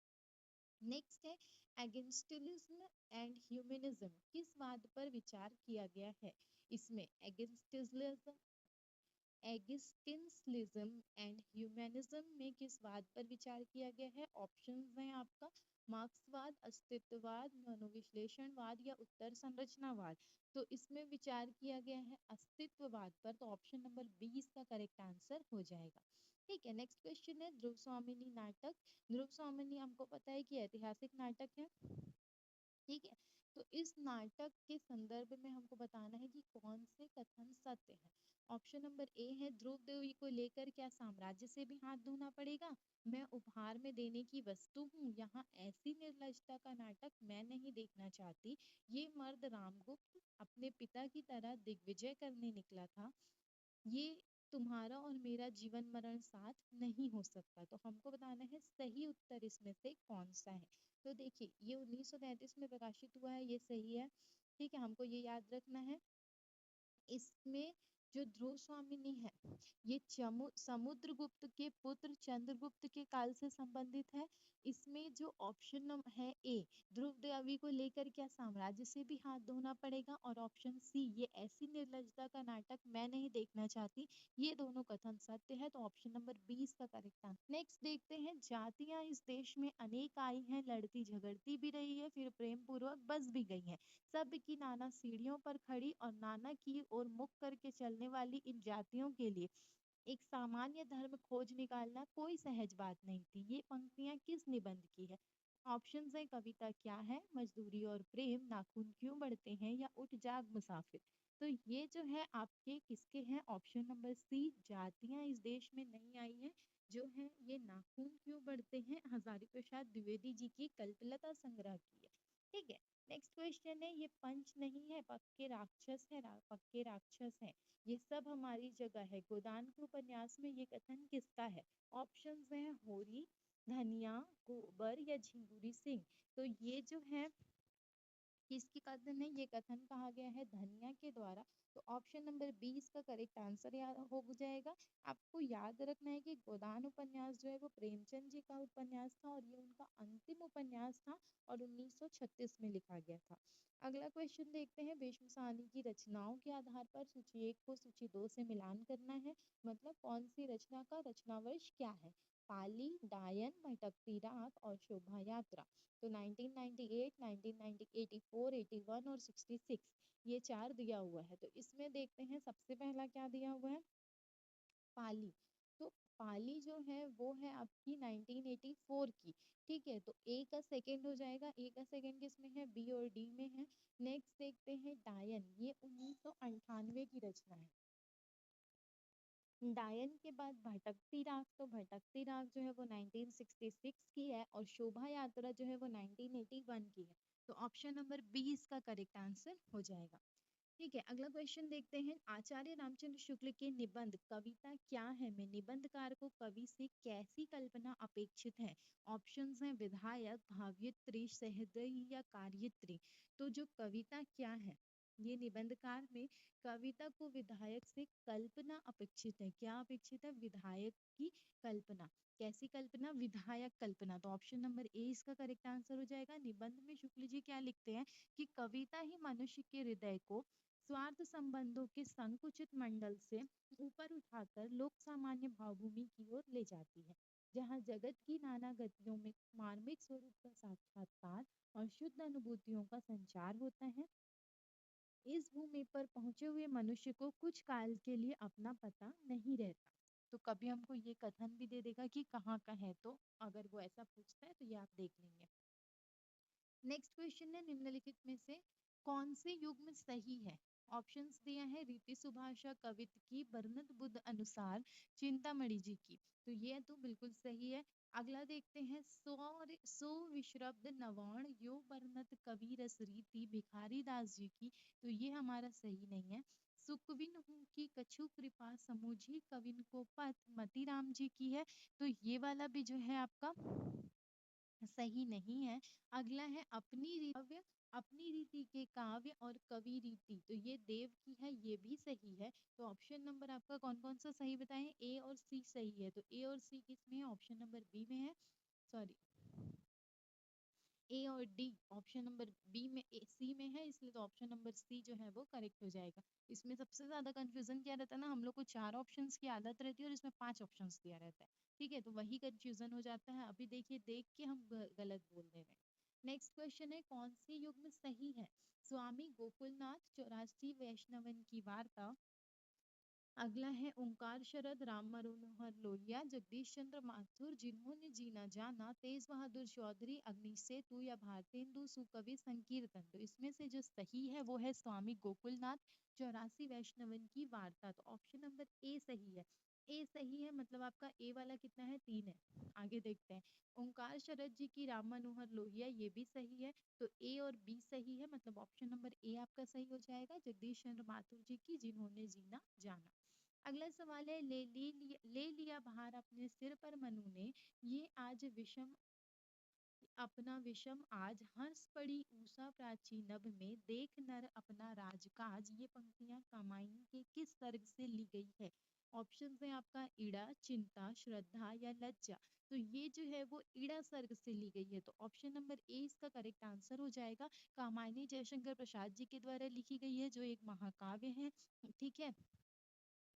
S1: नेक्स्ट है, एगेंस्टिलिज्म एंड ह्यूमनिज्म किस वाद पर विचार किया गया है? इसमें एगिस्टिंसलिज्म एंड ह्यूमनिज्म में किस वाद पर विचार किया गया है? ऑप्शंस हैं आपका, मार्क्सवाद, अस्तित्ववाद, मनोविश्लेषणवाद या उत्तर संरचनावाद। तो इसमें विचार किया गया है अस्तित्ववाद पर, तो ऑप्शन नंबर बी इसका करेक्ट आंसर हो जाएगा। ठीक है, नेक्स्ट क्वेश्चन है, ध्रुव स्वामिनी नाटक। ध्रुव स्वामिनी हमको पता है कि ऐतिहासिक नाटक है। ठीक है, तो इस नाटक के संदर्भ में हमको बताना है कि कौन से कथन सत्य है। ऑप्शन नंबर ए है, ध्रुव देवी को लेकर क्या साम्राज्य से भी हाथ धोना पड़ेगा? मैं उपहार में देने की वस्तु हूँ, यहाँ ऐसी निर्लजता का नाटक मैं नहीं देखना चाहती। ये मर्द रामगुप्त अपने पिता की तरह दिग्विजय करने निकला था। ये तुम्हारा और मेरा जीवन मरण साथ नहीं हो सकता। तो हमको बताना है सही उत्तर इसमें से कौन सा है। तो देखिए, ये 1933 में प्रकाशित हुआ है, ये सही है। ठीक है, हमको ये याद रखना है। इसमें जो ध्रुव स्वामिनी है, ये समुद्रगुप्त के पुत्र चंद्रगुप्त के काल से संबंधित है। इसमें जो ऑप्शन है ए, ध्रुव देवी को लेकर क्या साम्राज्य से भी हाथ धोना पड़ेगा, और ऑप्शन सी, ये ऐसी निर्लजता का नाटक मैं नहीं देखना चाहती, ये दोनों कथन सत्य है। तो ऑप्शन नंबर 20 का करेक्ट आंसर। नेक्स्ट देखते हैं, जातियां इस देश में अनेक आई हैं, लड़ती झगड़ती भी रही है, फिर प्रेम पूर्वक बस भी गई हैं। सब की नाना सीढ़ियों पर खड़ी और नाना की ओर मुख करके चलने वाली इन जातियों के लिए एक सामान्य धर्म खोज निकालना कोई सहज बात नहीं थी। ये पंक्तियां किस निबंध की है? ऑप्शन है, कविता क्या है, मजदूरी और प्रेम, नाखून क्यों बढ़ते हैं, या उठ जाग मुसाफिर। तो ये जो है आपके किसके हैं? ऑप्शन नंबर सी, जातियां इस देश में नहीं आई हैं, जो है ये नाखून क्यों बढ़ते हैं, हजारी प्रसाद द्विवेदी जी की कल्पलता संग्रह की है। ठीक है, नेक्स्ट क्वेश्चन है, ये पंच नहीं है, पक्के राक्षस है, पक्के राक्षस है, ये सब हमारी जगह है। गोदान के उपन्यास में ये कथन किसका है? ऑप्शंस हैं, होरी, धनिया, गोबर या झिंगुरी सिंह। तो ये जो है किसकी कथन है? ये कथन कहा गया है धनिया के द्वारा। तो ऑप्शन नंबर 20 का करेक्ट आंसर हो जाएगा। आपको याद रखना है कि गोदान उपन्यास जो है वो प्रेमचंद जी का उपन्यास था और ये उनका अंतिम उपन्यास था और 1936 में लिखा गया था। अगला क्वेश्चन देखते हैं, भीष्म साहनी की रचनाओं के आधार पर सूची 1 को सूची 2 से मिलान करना है। मतलब कौन सी रचना का रचनावर्ष क्या है? पाली, डायन, भटकती रात और शोभा यात्रा। तो 1998, 1984, 81 और 66, ये चार दिया हुआ है। तो इसमें देखते हैं सबसे पहला क्या दिया हुआ है, पाली। तो पाली जो है वो है आपकी 1984 की। ठीक है, तो ए का सेकंड हो जाएगा। ए का सेकंड किसमें है? बी और डी में है। नेक्स्ट देखते हैं डायन, ये 1998 की रचना है। डायन के बाद भटकती राग, तो भटकती राग जो है वो 1966 की है और शोभा यात्रा जो है वो 1981 की है। तो ऑप्शन नंबर 20 का करेक्ट आंसर हो जाएगा। ठीक है, अगला क्वेश्चन देखते हैं। आचार्य रामचंद्र शुक्ल के निबंध कविता क्या है में निबंधकार को कवि से कैसी कल्पना अपेक्षित है? ऑप्शंस हैं विधायक, भावयित्री, सहृदयी या कार्यत्री। तो जो कविता क्या है, ये निबंधकार में कविता को विधायक से कल्पना अपेक्षित है। क्या अपेक्षित है? विधायक की कल्पना। कैसी कल्पना? विधायक कल्पना। तो ऑप्शन नंबर ए इसका करेक्ट आंसर हो जाएगा। निबंध में शुक्ल जी क्या लिखते हैं कि कविता ही मनुष्य के हृदय को स्वार्थ संबंधों के संकुचित मंडल से ऊपर उठाकर लोक सामान्य भावभूमि की ओर ले जाती है, जहाँ जगत की नाना गतियों में मार्मिक स्वरूप का साक्षात्कार और शुद्ध अनुभूतियों का संचार होता है। इस भूमि पर पहुंचे हुए मनुष्य को कुछ काल के लिए अपना पता नहीं रहता। तो कभी हमको ये कथन भी दे देगा कि कहाँ का है, तो अगर वो ऐसा पूछता है तो ये आप देख लेंगे। नेक्स्ट क्वेश्चन है निम्नलिखित में से कौन से युग्म सही है? ऑप्शंस दिया है रीति सुभाषा कवित की, बरनत बुद्ध अनुसार चिंतामणि जी की। तो ये तो बिल्कुल सही है। अगला देखते हैं सो विश्रब्द नवाण यो बरनत कवि रस रीति भिखारी दास जी की। तो ये हमारा सही नहीं है। सुकविन हूँ की कछु कृपा समुझी कविन को पथ मतीराम जी की है। तो ये वाला भी जो है आपका सही नहीं है। अगला है अपनी रीति के काव्य और कवि रीति। तो ये देव की है, ये भी सही है। तो ऑप्शन नंबर आपका कौन कौन सा सही बताएं? ए और सी सही है। तो ए और सी किस में है? ऑप्शन नंबर बी में है। सॉरी, ए और डी ऑप्शन नंबर बी में सी में है, इसलिए तो ऑप्शन नंबर सी जो है वो करेक्ट हो जाएगा। इसमें सबसे ज्यादा कंफ्यूजन क्या रहता है ना, हम लोग को 4 ऑप्शंस की आदत रहती है और इसमें 5 ऑप्शंस दिया रहता है। ठीक है, तो वही कंफ्यूजन हो जाता है। अभी देखिए, देख के हम गलत बोल दे रहे हैं। नेक्स्ट क्वेश्चन है कौन सी युग्म सही है? स्वामी गोकुलनाथ, 84 वैष्णवन की वार्ता। अगला है ओंकार शरद, राम मनोहर लोहिया, जगदीश चंद्र माथुर, जिन्होंने जीना जाना, तेज बहादुर चौधरी, अग्नि सेतु या भारतेंदु सुकवि संकीर्तन। तो इसमें से जो सही है वो है स्वामी गोकुलनाथ, 84 वैष्णवन की वार्ता। तो ऑप्शन नंबर ए सही है। ए सही है, मतलब आपका ए वाला कितना है? 3 है। आगे देखते हैं। ओंकार शरद जी की राम मनोहर लोहिया, ये भी सही है। तो ए और बी सही है, मतलब ऑप्शन नंबर ए आपका सही हो जाएगा। जगदीश चंद्र माथुर जी की जिन्होंने जीना जाना। अगला सवाल है ले लिया भार अपने सिर पर मनु ने, ये आज विषम अपना विषम आज, हंस पड़ी ऊषा प्राची नभ में, देख नर अपना राजकाज। ये पंक्तियां कामायनी के किस सर्ग से ली गई है? ऑप्शन है आपका इड़ा, चिंता, श्रद्धा या लज्जा। तो ये जो है वो इड़ा सर्ग से ली गई है। तो ऑप्शन नंबर ए इसका करेक्ट आंसर हो जाएगा। कामायनी जयशंकर प्रसाद जी के द्वारा लिखी गई है, जो एक महाकाव्य है। ठीक है,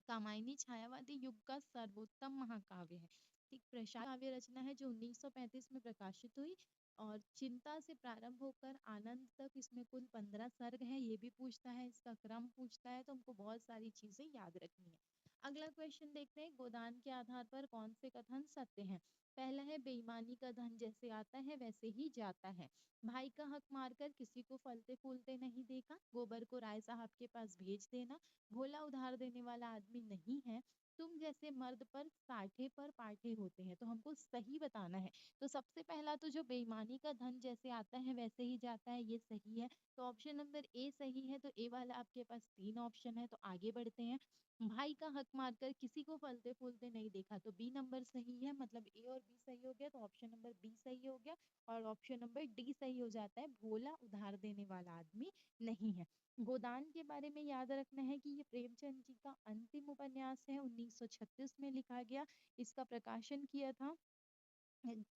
S1: कामायनी छायावादी युग का सर्वोत्तम महाकाव्य है। ठीक, प्रसाद काव्य रचना है जो 1935 में प्रकाशित हुई, और चिंता से प्रारंभ होकर आनंद तक इसमें कुल 15 सर्ग हैं। ये भी पूछता है, इसका क्रम पूछता है, तो हमको बहुत सारी चीजें याद रखनी है। अगला क्वेश्चन देखते हैं, गोदान के आधार पर कौन से कथन सत्य हैं? पहला है बेईमानी का धन जैसे आता है वैसे ही जाता है। भाई का हक मारकर किसी को फलते फूलते नहीं देखा। गोबर को राय साहब के पास भेज देना। भोला उधार देने वाला आदमी नहीं है। तुम जैसे मर्द पर साठे पर पाठे होते हैं। तो हमको सही बताना है। तो सबसे पहला तो जो बेईमानी का धन जैसे आता है वैसे ही जाता है, ये सही है। तो ऑप्शन नंबर ए सही है। तो ए वाला आपके पास 3 ऑप्शन है, तो आगे बढ़ते हैं। भाई का हक मारकर किसी को फलते फूलते नहीं देखा, तो बी नंबर सही है, मतलब ए और बी सही हो गया। तो ऑप्शन नंबर बी सही हो गया, और ऑप्शन नंबर डी सही हो जाता है, भोला उधार देने वाला आदमी नहीं है। गोदान के बारे में याद रखना है कि ये प्रेमचंद जी का अंतिम उपन्यास है, 1936 में लिखा गया। इसका प्रकाशन किया था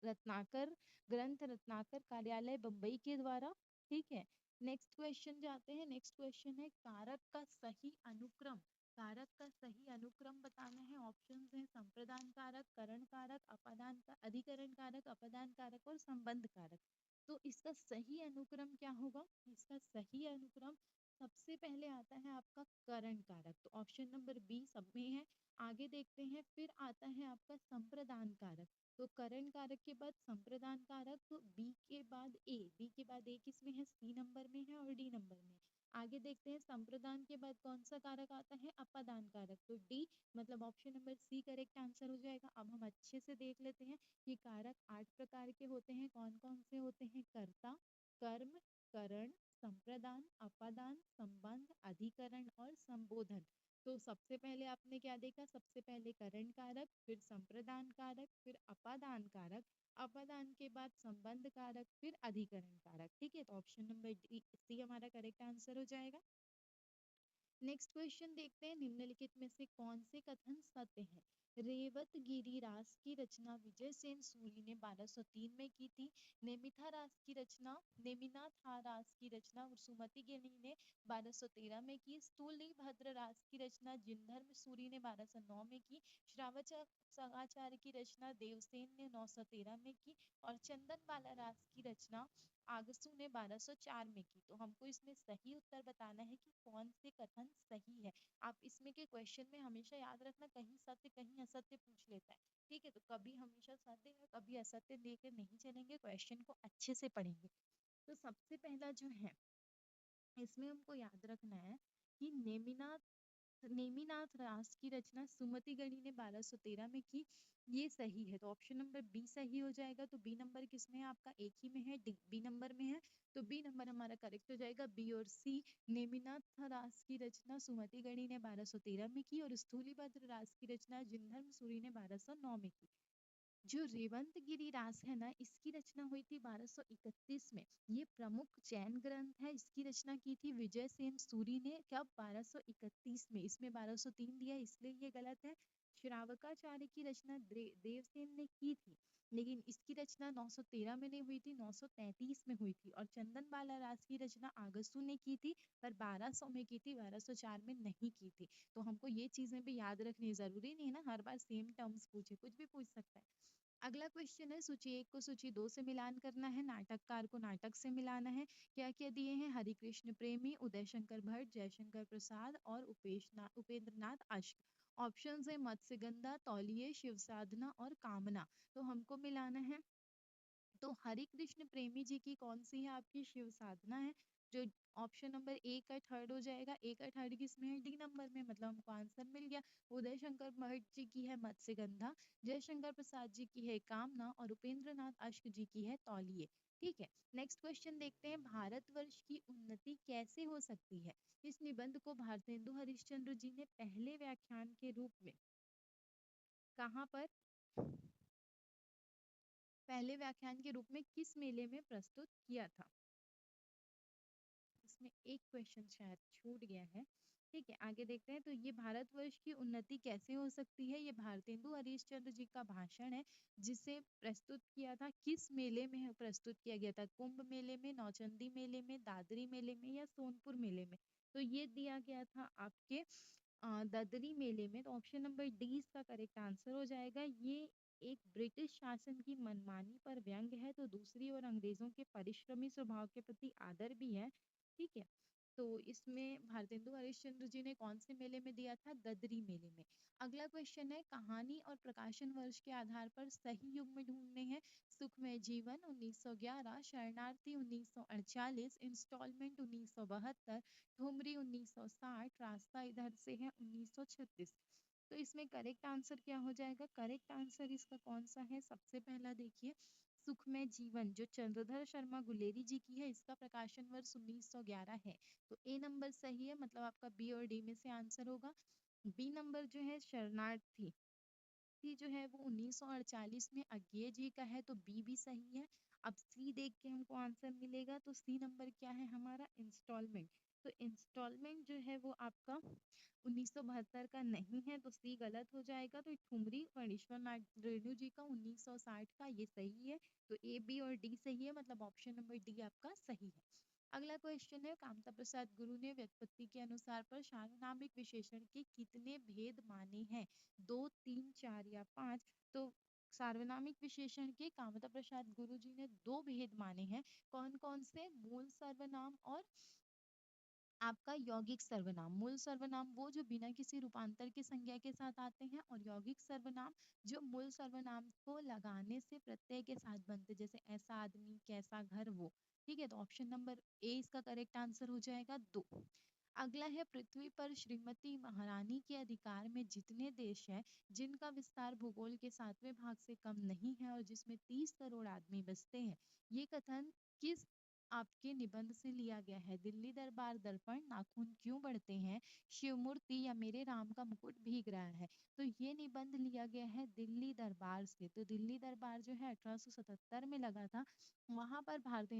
S1: रत्नाकर रत्नाकर कार्यालय बम्बई के द्वारा। ठीक है, नेक्स्ट क्वेश्चन जाते हैं। नेक्स्ट क्वेश्चन है कारक का सही अनुक्रम। कारक का सही अनुक्रम बताना है। ऑप्शंस हैं संप्रदान कारक, करण कारक, अपादान का अधिकरण कारक, अपदान कारक और संबंध कारक। तो इसका सही अनुक्रम क्या होगा? इसका सही अनुक्रम सबसे पहले आता है आपका करण कारक, तो ऑप्शन नंबर बी सब में है। आगे देखते हैं, फिर आता है आपका संप्रदान कारक। तो करण कारक के बाद संप्रदान कारक, तो बी के बाद ए किसमें है? सी नंबर में है और डी नंबर में। आगे देखते हैं, संप्रदान के बाद कौन सा कारक आता है? अपादान कारक, तो डी, मतलब option number C correct answer हो जाएगा। अब हम अच्छे से देख लेते हैं कि कारक 8 प्रकार के होते हैं। कौन कौन से होते हैं? कर्ता, कर्म, करण, संप्रदान, अपादान, संबंध, अधिकरण और संबोधन। तो सबसे पहले आपने क्या देखा, सबसे पहले करण कारक, फिर संप्रदान कारक, फिर अपादान कारक, अपादान के बाद संबंध कारक, फिर अधिकरण कारक। ठीक है, तो ऑप्शन नंबर सी हमारा करेक्ट आंसर हो जाएगा। नेक्स्ट क्वेश्चन देखते हैं, निम्नलिखित में से कौन से कथन सत्य है। रेवत गिरिरास की रचना विजय सेन सूरी ने 1203 में की थी। नेमिथा रास की रचना नेमिनाथ रास की रचना सुमति गिनी ने 1213 में की। स्थूली भद्र रास की रचना जिनधर्म सूरी ने 1209 में की। श्रावचाचार्य की रचना देवसेन ने 913 में की। और चंदन बाला रास की रचना आगसू ने 1204 में की। तो हमको इसमें सही उत्तर बताना है कि कौन से कथन सही है। आप इसमें के क्वेश्चन में हमेशा याद रखना, कहीं सत्य कहीं असत्य पूछ लेता है। ठीक है, तो कभी हमेशा सत्य या कभी असत्य लेकर नहीं चलेंगे, क्वेश्चन को अच्छे से पढ़ेंगे। तो सबसे पहला जो है इसमें हमको याद रखना है कि नेमिनाथ रास की रचना सुमति गणी ने 1213 में की। ये सही है, तो ऑप्शन नंबर बी सही हो जाएगा। तो बी नंबर किसमें है आपका, एक ही में है, डी बी नंबर में है। तो बी नंबर हमारा करेक्ट हो जाएगा, बी और सी। नेमिनाथ रास की रचना सुमति गणी ने 1213 में की और स्थूलीभद्र रास की रचना जिनधर्म सूरी ने 1209 में की। जो रेवंत गिरी रास है ना, इसकी रचना हुई थी 1231 में। ये प्रमुख जैन ग्रंथ है, इसकी रचना की थी विजय सेन सूरी ने कब, 1231 में। इसमें 1203 दिया इसलिए ये गलत है। श्रावकाचार्य की रचना देवसेन ने की थी, लेकिन इसकी रचना 913 में नहीं हुई थी, 933 में हुई थी। और चंदन बाला रास की रचना आगसू ने की थी, पर 1200 में की थी, 1204 में नहीं की थी। तो हमको ये चीजें भी याद रखनी जरूरी नहीं है ना, हर बार सेम टर्म्स पूछे, कुछ भी पूछ सकता है। अगला क्वेश्चन है, सूची एक को सूची दो से मिलान करना है, नाटककार को नाटक से मिलाना है। क्या क्या दिए हैं, हरिकृष्ण प्रेमी, उदय शंकर भट्ट, जयशंकर प्रसाद और उपेंद्र नाथ अश्क। ऑप्शंस है मत्स्यगंधा, तौलिए, शिव साधना और कामना। तो हमको मिलाना है, तो हरि कृष्ण प्रेमी जी की कौन सी है आपकी, शिव साधना है, जो ऑप्शन नंबर ए का थर्ड हो जाएगा। ए का थर्ड किसमें है, डी नंबर में, मतलब हमको आंसर मिल गया। उदय शंकर भट्ट जी की है मत्स्यगंधा, जयशंकर प्रसाद जी की है कामना और उपेंद्र नाथ अश्क जी की है तौलिए। ठीक है, नेक्स्ट क्वेश्चन देखते हैं, भारतवर्ष की उन्नति कैसे हो सकती है। इस निबंध को भारतेंदु हरिश्चंद्र जी ने पहले व्याख्यान के रूप में कहाँ पर, पहले व्याख्यान के रूप में किस मेले में प्रस्तुत किया था। इसमें एक क्वेश्चन शायद छूट गया है। ठीक है, आगे देखते हैं, तो ये भारतवर्ष की उन्नति कैसे हो सकती है, ये भारतेंदु हरिश्चंद्र जी का भाषण है, जिसे प्रस्तुत किया था, किस मेले में प्रस्तुत किया गया था, कुंभ मेले में, नौचंदी मेले में, दादरी मेले में या सोनपुर मेले में। तो ये दिया गया था आपके ददरी मेले में। तो ऑप्शन नंबर डी इसका करेक्ट आंसर हो जाएगा। ये एक ब्रिटिश शासन की मनमानी पर व्यंग है, तो दूसरी ओर अंग्रेजों के परिश्रमी स्वभाव के प्रति आदर भी है। ठीक है, तो इसमें भारतेंदु हरिश्चंद्र जी ने कौन से मेले में दिया था, ददरी मेले में। अगला क्वेश्चन है, कहानी और प्रकाशन वर्ष के आधार पर सही युग्म ढूंढने हैं। सुखमय जीवन 1911, शरणार्थी 1948, इंस्टॉलमेंट 1972, ठुमरी 1960, रास्ता इधर से है 1936। तो इसमें करेक्ट आंसर क्या हो जाएगा, करेक्ट आंसर इसका कौन सा है, सबसे पहला देखिए, सुखमय जीवन जो चंद्रधर शर्मा गुलेरी जी की है, इसका प्रकाशन वर्ष 1911 है। तो ए नंबर सही है, मतलब आपका बी और डी में से आंसर होगा। बी नंबर जो है शरणार्थी जो है वो 1948 में अज्ञे जी का है, तो बी भी सही है। अब सी देख के हमको आंसर मिलेगा, तो सी नंबर क्या है हमारा, इंस्टॉलमेंट। तो इंस्टॉलमेंट जो है वो आपका 1972 का नहीं है, तो सी गलत हो जाएगा। तो ठुमरी फणीश्वर नाथ रेणु जी का 1960 का, ये सही है। तो ए बी और डी सही है, मतलब ऑप्शन नंबर डी आपका सही है। अगला क्वेश्चन है, कामता प्रसाद गुरु ने व्युत्पत्ति के अनुसार पर सार्वनामिक विशेषण के कितने भेद माने हैं, 2, 3, 4 या 5। तो सार्वनामिक विशेषण के कामता प्रसाद गुरु जी ने 2 भेद माने हैं। कौन कौन से, मूल सर्वनाम और आपका यौगिक सर्वनाम। मूल सर्वनाम वो जो बिना किसी रूपांतर की संज्ञा के साथ आते हैं, और यौगिक सर्वनाम जो मूल सर्वनाम को लगाने से प्रत्यय के साथ बनते, जैसे ऐसा आदमी, कैसा घर, वो। ठीक है, तो ऑप्शन नंबर ए इसका करेक्ट आंसर हो जाएगा, 2। अगला है, पृथ्वी पर श्रीमती महारानी के अधिकार में जितने देश हैं जिनका विस्तार भूगोल के 7वें भाग से कम नहीं है और जिसमें 30 करोड़ आदमी बसते हैं, ये कथन किस आपके निबंध से लिया गया है। दिल्ली दरबार दर्पण, नाखून क्यों बढ़ते हैं, शिवमूर्ति या मेरे राम का मुकुट भीग रहा है। तो ये निबंध लिया गया है दिल्ली दरबार से। तो दिल्ली दरबार जो है 1877 में लगा था। वहां पर भारतीय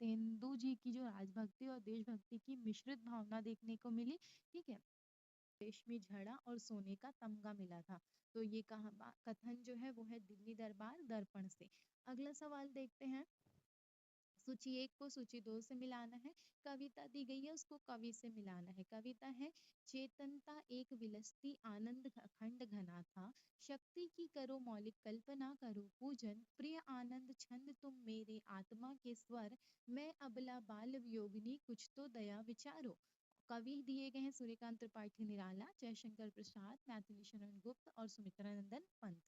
S1: हिंदू जी की जो राजभक्ति और देशभक्ति की मिश्रित भावना देखने को मिली। ठीक है, रेशमी झड़ा और सोने का तमगा मिला था। तो ये कहा कथन जो है वो है दिल्ली दरबार दर्पण से। अगला सवाल देखते हैं। सूची एक को सूची दो से मिलाना है। कविता दी गई है, उसको कवि से मिलाना है। कविता है, चेतनता एक विलसती आनंद अखंड घना था, शक्ति की करो मौलिक कल्पना करो पूजन, प्रिय आनंद छंद तुम मेरे आत्मा के स्वर, मैं अबला बाल वियोगिनी कुछ तो दया विचारो। कवि दिए गए हैं सूर्यकांत त्रिपाठी निराला, जयशंकर प्रसाद, मैथिली शरण गुप्त और सुमित्रा नंदन पंत।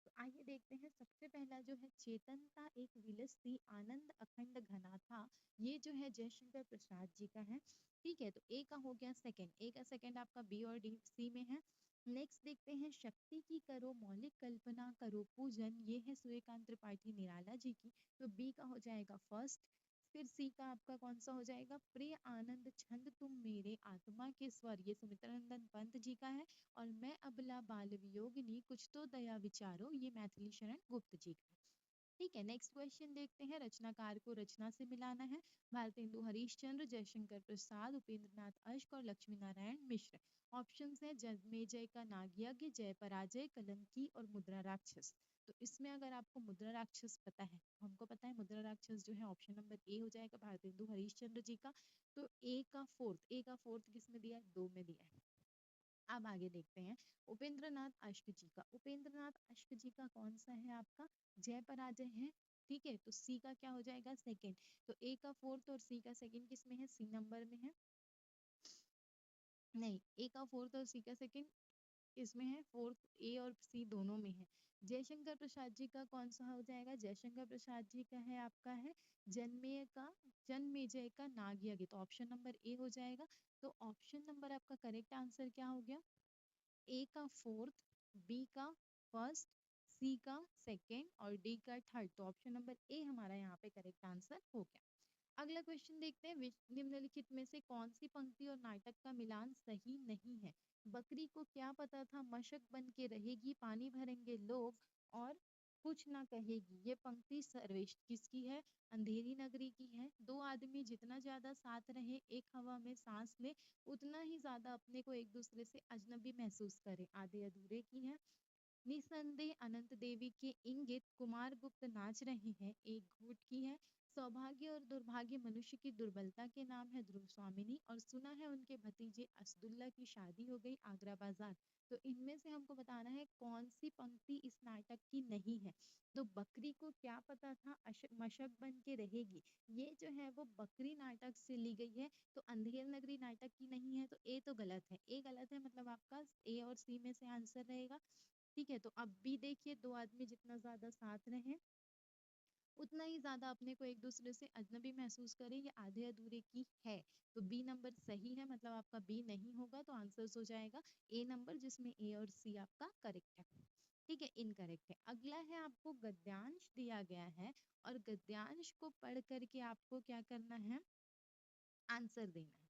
S1: तो आइए देखते हैं। सबसे पहला जो है, चेतनता एक विलसती आनंद अखंड घना था, ये जो है जयशंकर प्रसाद जी का है। ठीक है, तो ए का हो गया सेकंड, ए का सेकंड आपका बी और डी सी में है। नेक्स्ट देखते हैं, शक्ति की करो मौलिक कल्पना करो पूजन, ये है सूर्यकांत त्रिपाठी निराला जी की। तो बी का हो जाएगा फर्स्ट। फिर सी का आपका कौन सा हो जाएगा, प्रिय आनंद छंद तुम मेरे आत्मा के स्वर, ये सुमित्रा नंदन पंत जी का है। और मैं अबला बाल वियोगिनी कुछ तो दया विचारो, ये मैथिली शरण गुप्त जी का है। ठीक है, नेक्स्ट क्वेश्चन देखते हैं। रचनाकार को रचना से मिलाना है। भारतेंदु हरीशचंद्र, जयशंकर प्रसाद, उपेंद्र नाथ अश्क और लक्ष्मी नारायण मिश्र। ऑप्शंस है, जन्मेजय का नागयज्ञ, जय पराजय, कलंकी और मुद्रा राक्षस। तो इसमें अगर आपको मुद्रा राक्षस पता है, हमको पता है मुद्रा राक्षस जो है ऑप्शन नंबर ए हो जाएगा, भारतेंदु हरीशचंद्र जी का। तो ए का फोर्थ किस में दिया है, दो में दिया है। अब आगे देखते हैं, उपेंद्र नाथ अश्क जी का। उपेंद्र नाथ अश्क जी का कौन सा है आपका, जय पराजय है। ठीक है, तो सी का क्या हो जाएगा, सेकंड। तो ए का फोर्थ और सी का सेकंड किस में है, सी नंबर में है। नहीं, ए का फोर्थ और सी का सेकंड इसमें है, फोर्थ ए और सी दोनों में है। जयशंकर प्रसाद जी का कौन सा हो जाएगा, जयशंकर प्रसाद जी का है आपका है जन्मेजय का नाग यज्ञ, तो ऑप्शन नंबर ए हो जाएगा। तो ऑप्शन नंबर आपका करेक्ट आंसर क्या हो गया, ए का फोर्थ, बी का फर्स्ट, सी का सेकेंड और डी का थर्ड। तो ऑप्शन नंबर ए हमारा यहाँ पे करेक्ट आंसर हो गया। अगला क्वेश्चन देखते हैं, निम्नलिखित में से कौन सी पंक्ति और नाटक का मिलान सही नहीं है। बकरी को क्या पता था मशक बन के रहेगी, पानी भरेंगे लोग और कुछ ना कहेगी। ये पंक्ति सर्वेश किसकी है, अंधेरी नगरी की है। दो आदमी जितना ज्यादा साथ रहे, एक हवा में सांस ले, उतना ही ज्यादा अपने को एक दूसरे से अजनबी महसूस करे, आधे अधूरे की है। निसंदेह अनंत देवी के इंगित कुमार गुप्त नाच रहे हैं, एक घूट की है। सौभाग्य और दुर्भाग्य मनुष्य की दुर्बलता के नाम है, ध्रुव स्वामिनी। और सुना है उनके भतीजे असदुल्ला की शादी हो गई, आगरा बाजार। तो इनमें से हमको बताना है कौन सी पंक्ति इस नाटक की नहीं है। तो बकरी को क्या पता था मशक बन के रहेगी, ये जो है वो बकरी नाटक से ली गई है। तो अंधेर नगरी नाटक की नहीं है, तो ए तो गलत है, ए गलत है, मतलब आपका ए और सी में से आंसर रहेगा। ठीक है, तो अब भी देखिए, दो आदमी जितना ज्यादा साथ रहे, उतना ही ज्यादा अपने को एक दूसरे से अजनबी महसूस करें, ये आधे अधूरे की है। तो बी नंबर सही है, मतलब आपका बी नहीं होगा, तो आंसर हो जाएगा ए नंबर, जिसमें ए और सी आपका करेक्ट है। ठीक है, इनकरेक्ट है। अगला है, आपको गद्यांश दिया गया है और गद्यांश को पढ़ करके आपको क्या करना है, आंसर देना है।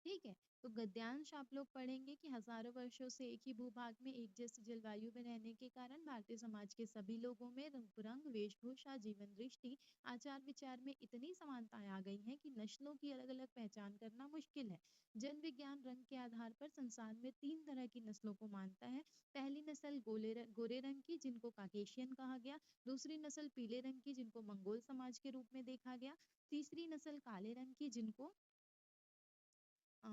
S1: ठीक है, तो गद्यांश आप लोग पढ़ेंगे कि हजारों वर्षों से एक ही भूभाग में एक जैसी जलवायु में रहने के कारण भारतीय समाज के सभी लोगों में रूप रंग, वेशभूषा, जीवन दृष्टि, आचार विचार में इतनी समानताएं आ गई हैं कि नस्लों की अलग अलग पहचान करना मुश्किल है। जन विज्ञान रंग के आधार पर संसार में तीन तरह की नस्लों को मानता है। पहली नस्ल गोरे रंग की, जिनको काकेशियन कहा गया। दूसरी नस्ल पीले रंग की, जिनको मंगोल समाज के रूप में देखा गया। तीसरी नस्ल काले रंग की, जिनको अ,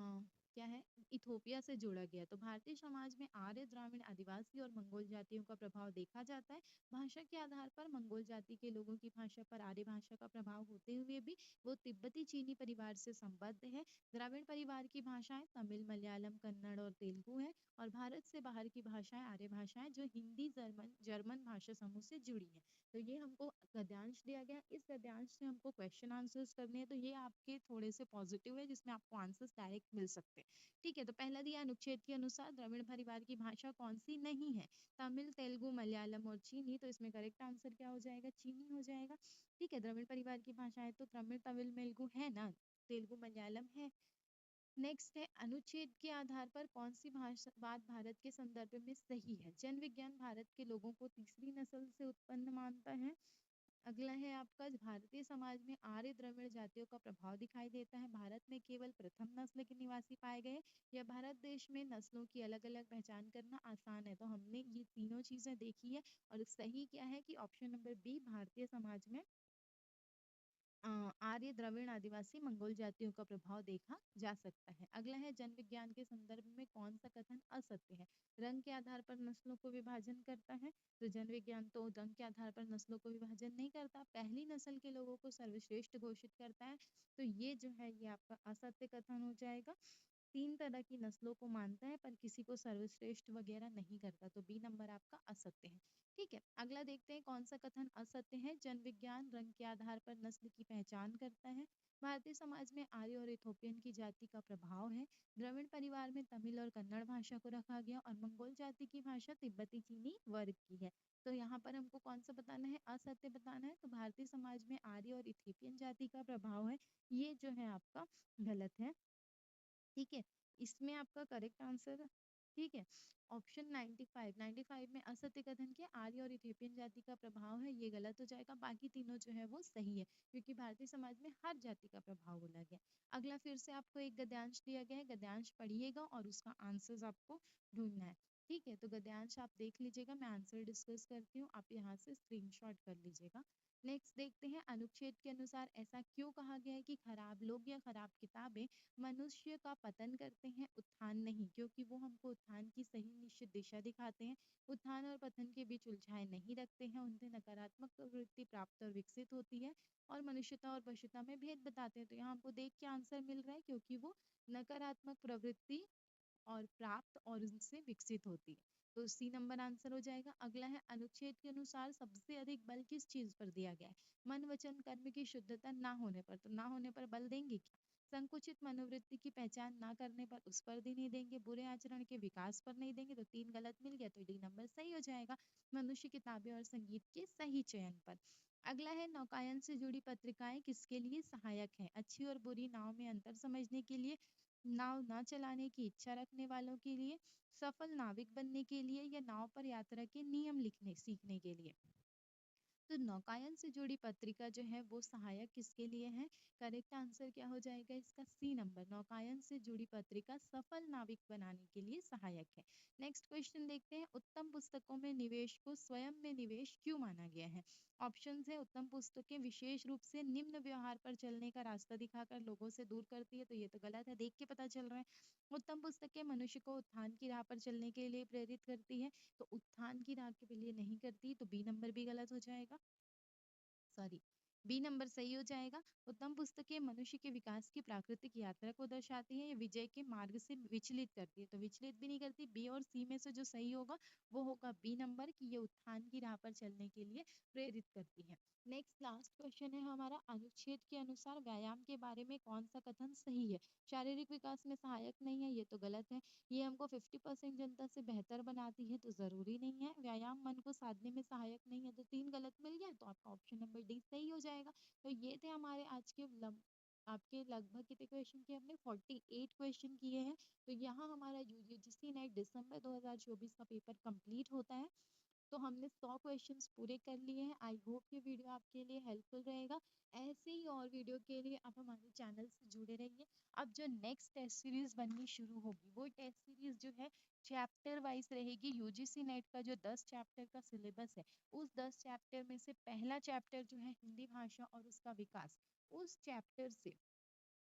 S1: क्या है, इथोपिया से जोड़ा गया। तो भारतीय समाज में आर्य, द्राविड़, आदिवासी और मंगोल जातियों का प्रभाव देखा जाता है। भाषा के आधार पर मंगोल जाति के लोगों की भाषा पर आर्य भाषा का प्रभाव होते हुए भी वो तिब्बती चीनी परिवार से संबद्ध है। द्रविड़ परिवार की भाषाएं तमिल, मलयालम, कन्नड़ और तेलुगु है। और भारत से बाहर की भाषाएं आर्य भाषाएं, जो हिंदी, जर्मन जर्मन भाषा समूह से जुड़ी है। तो ये हमको गद्यांश दिया गया, इस गद्यांश से हमको क्वेश्चन आंसर्स करने हैं। तो ये आपके थोड़े से पॉजिटिव है, जिसमें आपको आंसर्स डायरेक्ट मिल सकते हैं। पे। ठीक है, तो पहला दिया अनुच्छेद के अनुसार द्रविड़ परिवार की भाषा कौन सी नहीं है? तमिल, तेलुगु, मलयालम और चीनी। तो इसमें करेक्ट आंसर क्या हो जाएगा? चीनी हो जाएगा। ठीक है, द्रविड़ परिवार की भाषाएं तो तमिल, तेलुगु है ना, तेलुगु, मलयालम है। नेक्स्ट है अनुच्छेद के आधार पर कौन सी भाषा बात भारत के संदर्भ में सही है? जन विज्ञान भारत के लोगों को तीसरी नस्ल से उत्पन्न मानता है। अगला है आपका भारतीय समाज में आर्य द्रविड़ जातियों का प्रभाव दिखाई देता है। भारत में केवल प्रथम नस्ल के निवासी पाए गए, या भारत देश में नस्लों की अलग अलग पहचान करना आसान है। तो हमने ये तीनों चीजें देखी है और सही क्या है कि option number B, Bharatiya Samaj में आर्य द्रविड़ आदिवासी मंगोल जातियों का प्रभाव देखा जा सकता है। अगला है जन विज्ञान के संदर्भ में कौन सा कथन असत्य है? रंग के आधार पर नस्लों को विभाजन करता है। तो जन विज्ञान तो रंग के आधार पर नस्लों को विभाजन नहीं करता, पहली नस्ल के लोगों को सर्वश्रेष्ठ घोषित करता है। तो ये जो है ये आपका असत्य कथन हो जाएगा। तीन तरह की नस्लों को मानता है पर किसी को सर्वश्रेष्ठ वगैरह नहीं करता। तो बी नंबर आपका असत्य है। ठीक है, अगला देखते हैं कौन सा कथन असत्य है। जन विज्ञान रंग के आधार पर नस्ल की पहचान करता है। भारतीय समाज में आर्य और इथोपियन की जाति का प्रभाव है। द्रविड़ परिवार में तमिल और कन्नड़ भाषा को रखा गया और मंगोल जाति की भाषा तिब्बती चीनी वर्ग की है। तो यहाँ पर हमको कौन सा बताना है? असत्य बताना है। तो भारतीय समाज में आर्य और इथोपियन जाति का प्रभाव है, ये जो है आपका गलत है। ठीक है, इसमें आपका करेक्ट आंसर, ठीक है, ऑप्शन 95 में असत्य कथन के आर्य और इथोपियन जाति का प्रभाव है, ये गलत हो जाएगा। बाकी तीनों जो है वो सही है, क्योंकि भारतीय समाज में हर जाति का प्रभाव बोला गया। अगला फिर से आपको एक गद्यांश दिया गया है, गद्यांश पढ़िएगा और उसका आंसर आपको ढूंढना है। ठीक है, तो गद्यांश आप देख लीजिएगा, मैं आंसर डिस्कस करती हूँ, आप यहाँ से स्क्रीनशॉट कर लीजिएगा। नेक्स्ट देखते हैं अनुच्छेद के अनुसार ऐसा क्यों कहा गया है कि खराब लोग या खराब किताबें मनुष्य का पतन करते हैं, उत्थान नहीं, क्योंकि वो हमको उत्थान की सही निश्चित दिशा दिखाते हैं। उत्थान और पतन के बीच उलझाए नहीं रखते हैं, उनसे नकारात्मक प्रवृत्ति प्राप्त और विकसित होती है और मनुष्यता और पशुता में भेद बताते हैं। तो यहाँ हमको देख के आंसर मिल रहा है, क्योंकि वो नकारात्मक प्रवृत्ति और प्राप्त और उनसे विकसित होती है। तो सी नंबर आंसर हो जाएगा। अगला है अनुच्छेद के अनुसार सबसे अधिक बल किस चीज पर दिया गया है? मन, वचन, कर्म की शुद्धता ना होने पर। तो ना होने पर बल देंगे क्या? संकुचित मनोवृत्ति की पहचान ना करने पर, उस पर भी नहीं देंगे। बुरे आचरण के विकास पर नहीं देंगे। तो तीन गलत मिल गया, तो डी नंबर सही हो जाएगा। मनुष्य, किताबें और संगीत के सही चयन पर। अगला है नौकायन से जुड़ी पत्रिकाएं किसके लिए सहायक है? अच्छी और बुरी नाव में अंतर समझने के लिए, नाव न चलाने की इच्छा रखने वालों के लिए, सफल नाविक बनने के लिए, या नाव पर यात्रा के नियम लिखने सीखने के लिए। तो नौकायन से जुड़ी पत्रिका जो है वो सहायक किसके लिए है? करेक्ट आंसर क्या हो जाएगा इसका? सी नंबर, नौकायन से जुड़ी पत्रिका सफल नाविक बनाने के लिए सहायक है। नेक्स्ट क्वेश्चन देखते हैं, उत्तम पुस्तकों में निवेश को स्वयं में निवेश क्यों माना गया है? ऑप्शंस है, उत्तम पुस्तकें विशेष रूप से निम्न व्यवहार पर चलने का रास्ता दिखाकर लोगों से दूर करती है। तो ये तो गलत है, देख के पता चल रहा है। उत्तम पुस्तकें मनुष्य को उत्थान की राह पर चलने के लिए प्रेरित करती है। तो उत्थान की राह के लिए नहीं करती, तो बी नंबर भी गलत हो जाएगा। सॉरी, बी नंबर सही हो जाएगा। उत्तम पुस्तकें मनुष्य के विकास की प्राकृतिक यात्रा को दर्शाती है, या विजय के मार्ग से विचलित करती है। तो विचलित भी नहीं करती। बी और सी में से जो सही होगा वो होगा बी नंबर, कि ये उत्थान की राह पर चलने के लिए प्रेरित करती है। नेक्स्ट लास्ट क्वेश्चन है हमारा, अनुच्छेद के अनुसार व्यायाम के बारे में कौन सा कथन सही है? शारीरिक विकास में सहायक नहीं है, ये तो गलत है। ये हमको 50% जनता से बेहतर बनाती है, तो जरूरी नहीं है। व्यायाम मन को साधने में सहायक नहीं है, तो तीन गलत मिल गया, तो आपका ऑप्शन नंबर डी सही हो जाएगा। तो ये थे हमारे आज के आपके लगभग कितने क्वेश्चन किए हमने? 48 क्वेश्चन किए हैं। तो यहाँ हमारा यूजीसी नेट दिसंबर 2024 का पेपर कंप्लीट होता है। तो हमने 100 क्वेश्चंस पूरे कर लिए हैं। आई होप ये वीडियो आपके लिए हेल्पफुल रहेगा। ऐसे ही और वीडियो के लिए आप हमारे चैनल से जुड़े रहिए। अब जो नेक्स्ट टेस्ट सीरीज बननी शुरू होगी, वो टेस्ट सीरीज जो है चैप्टर वाइज रहेगी। यूजीसी नेट का जो 10 चैप्टर का सिलेबस है, उस 10 चैप्टर में से पहला चैप्टर जो है हिंदी भाषा और उसका विकास, उस चैप्टर से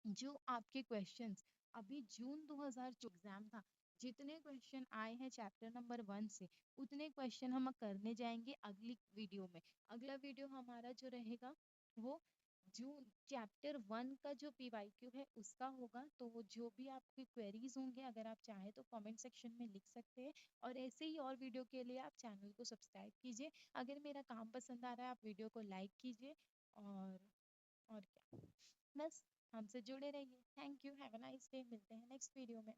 S1: जो आपके क्वेश्चंस अभी जून 2024 एग्जाम था, जितने क्वेश्चन आए हैं चैप्टर नंबर 1 से, उतने क्वेश्चन हम करने जाएंगे अगली वीडियो में। अगला वीडियो हमारा जो रहेगा वो जून चैप्टर 1 का जो पीवाईक्यू है उसका होगा। तो वो जो भी आपकी क्वेरीज होंगे, अगर आप चाहें तो कमेंट सेक्शन में लिख सकते हैं। और ऐसे ही और वीडियो के लिए आप चैनल को सब्सक्राइब कीजिए। अगर मेरा काम पसंद आ रहा है, आप वीडियो को लाइक कीजिए। और क्या, बस। हमसे जुड़े रहिए। Thank you, have a nice day. मिलते हैं नेक्स्ट वीडियो में।